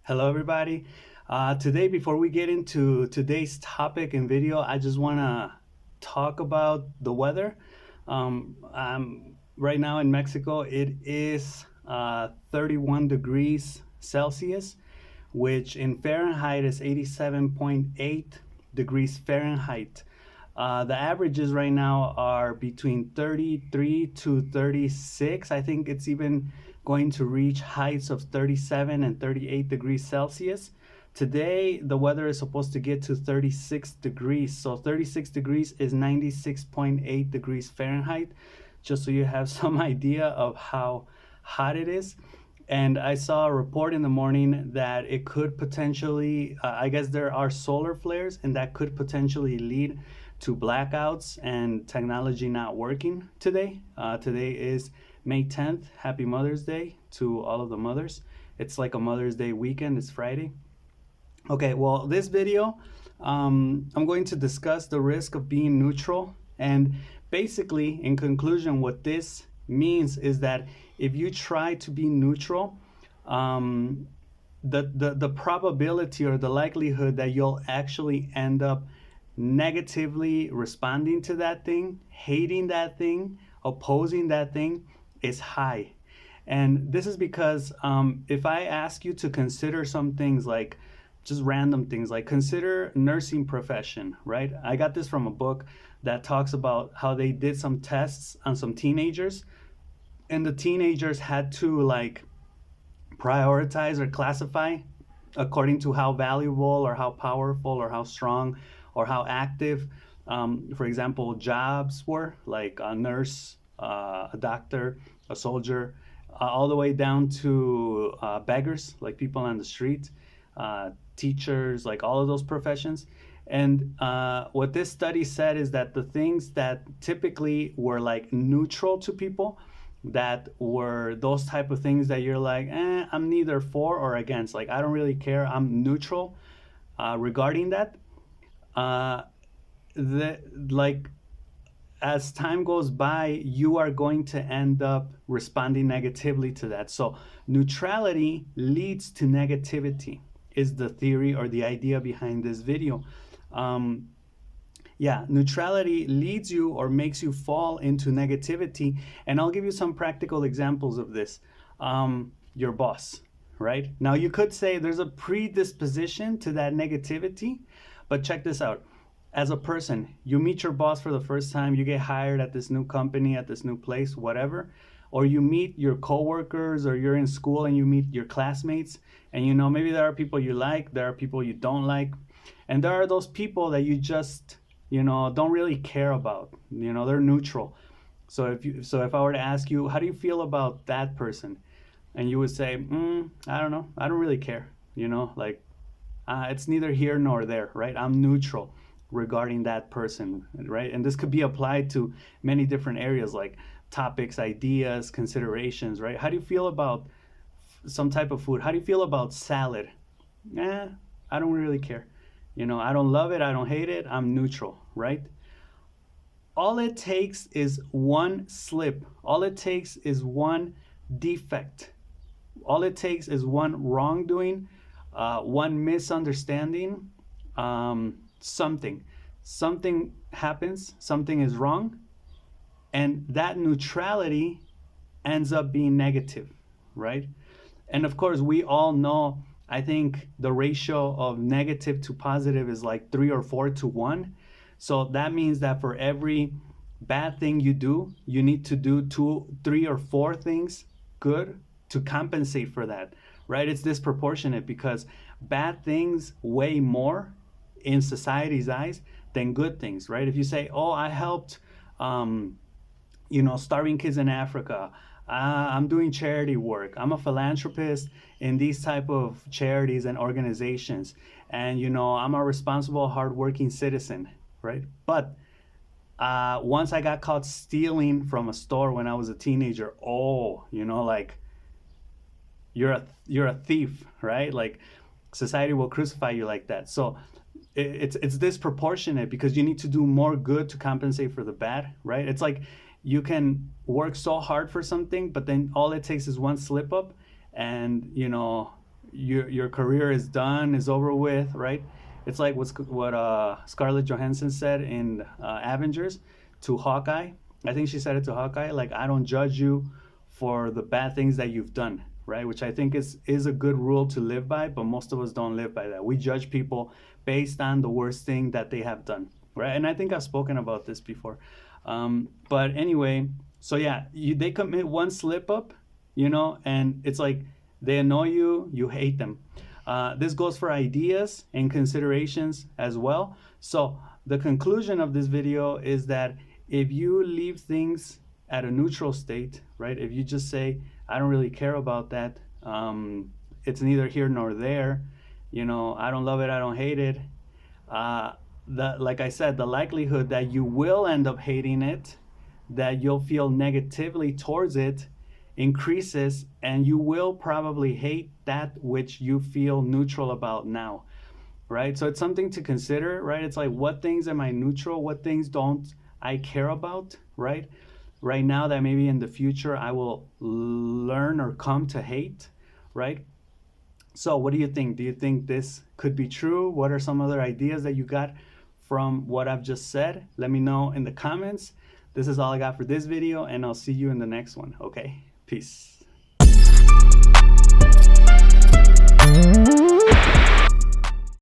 Hello, everybody. Today, before we get into today's topic and video, I just want to talk about the weather. Right now in Mexico, it is 31 degrees Celsius, which in Fahrenheit is 87.8 degrees Fahrenheit. The averages right now are between 33 to 36. I think it's even going to reach heights of 37 and 38 degrees Celsius. Today, the weather is supposed to get to 36 degrees. So 36 degrees is 96.8 degrees Fahrenheit, just so you have some idea of how hot it is. And I saw a report in the morning that it could potentially, I guess there are solar flares, and that could potentially lead to blackouts and technology not working today. Today is May 10th. Happy Mother's Day to all of the mothers. It's like a Mother's Day weekend. It's Friday. Okay, well, this video, I'm going to discuss the risk of being neutral. And basically, in conclusion, what this means is that if you try to be neutral, the probability or the likelihood that you'll actually end up negatively responding to that thing, hating that thing, opposing that thing is high. And this is because if I ask you to consider some things like just random things, like consider nursing profession, right? I got this from a book that talks about how they did some tests on some teenagers, and the teenagers had to like prioritize or classify according to how valuable or how powerful or how strong or how active, for example, jobs were, like a nurse, a doctor, a soldier, all the way down to beggars, like people on the street, teachers, like all of those professions. And what this study said is that the things that typically were like neutral to people, that were those type of things that you're like, I'm neither for or against. Like, I don't really care. I'm neutral regarding that. Like, as time goes by, you are going to end up responding negatively to that. So neutrality leads to negativity is the theory or the idea behind this video. Neutrality leads you or makes you fall into negativity. And I'll give you some practical examples of this. Your boss, right? Now, you could say there's a predisposition to that negativity, but check this out. As a person, you meet your boss for the first time, you get hired at this new company, at this new place, whatever, or you meet your coworkers, or you're in school and you meet your classmates, and maybe there are people you like, there are people you don't like, and there are those people that you just don't really care about. They're neutral. So if I were to ask you, how do you feel about that person, and you would say, I don't know, I don't really care. It's neither here nor there, right? I'm neutral regarding that person, right? And this could be applied to many different areas, like topics, ideas, considerations, right? How do you feel about some type of food? How do you feel about salad? I don't really care. I don't love it, I don't hate it, I'm neutral, right? All it takes is one slip. All it takes is one defect. All it takes is one wrongdoing, one misunderstanding, something happens, something is wrong, and that neutrality ends up being negative, right? And of course, we all know, I think the ratio of negative to positive is like 3 or 4 to 1. So that means that for every bad thing you do, you need to do 2, 3, or 4 things good to compensate for that, right? It's disproportionate because bad things weigh more in society's eyes than good things, right? If you say, oh, I helped, starving kids in Africa, I'm doing charity work, I'm a philanthropist in these type of charities and organizations, and I'm a responsible, hardworking citizen, right? But once I got caught stealing from a store when I was a teenager, like, you're a thief, right? Like, society will crucify you like that. So it's disproportionate because you need to do more good to compensate for the bad, right? It's like you can work so hard for something, but then all it takes is one slip up, and your career is done, is over with, right? It's like what Scarlett Johansson said in Avengers to Hawkeye. I think she said it to Hawkeye, like, I don't judge you for the bad things that you've done, right? Which I think is a good rule to live by, but most of us don't live by that. We judge people based on the worst thing that they have done, right? And I think I've spoken about this before. But anyway, so yeah, they commit one slip up, and it's like they annoy you, you hate them. This goes for ideas and considerations as well. So the conclusion of this video is that if you leave things at a neutral state, right? If you just say, I don't really care about that, it's neither here nor there, I don't love it, I don't hate it. Like I said, the likelihood that you will end up hating it, that you'll feel negatively towards it, increases, and you will probably hate that which you feel neutral about now, right? So it's something to consider, right? It's like, what things am I neutral? What things don't I care about, right? Right now, that maybe in the future I will learn or come to hate, right? So what do you think? Do you think this could be true? What are some other ideas that you got from what I've just said? Let me know in the comments. This is all I got for this video, and I'll see you in the next one, okay? Peace.